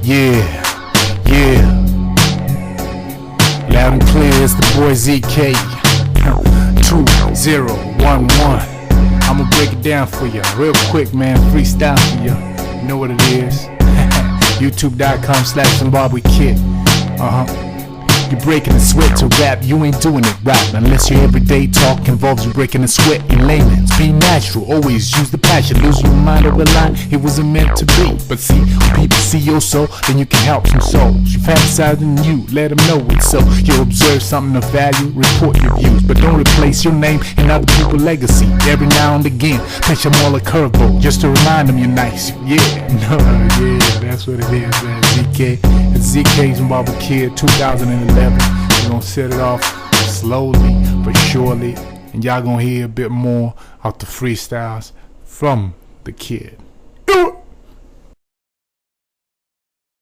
Yeah, loud and clear, it's the boy ZK 2011. I'ma break it down for you real quick, man. Freestyle for you. You know what it is. YouTube.com/Zimbabwe kid. You're breaking the sweat to rap, you ain't doing it right unless your everyday talk involves you breaking the sweat. In layman's, be natural, always use the passion. Losing your mind over a line, it wasn't meant to be. But see, when people see your soul, then you can help some souls. You fantasizing you, let them know it's so. You'll observe something of value, report your views, but don't replace your name in other people's legacy. Every now and again, pitch them all a curveball, just to remind them you're nice. That's what it is, man. ZK, it's ZK Zimbabwe Kid 2011. We're gonna set it off slowly but surely, and y'all gonna hear a bit more of the freestyles from the kid.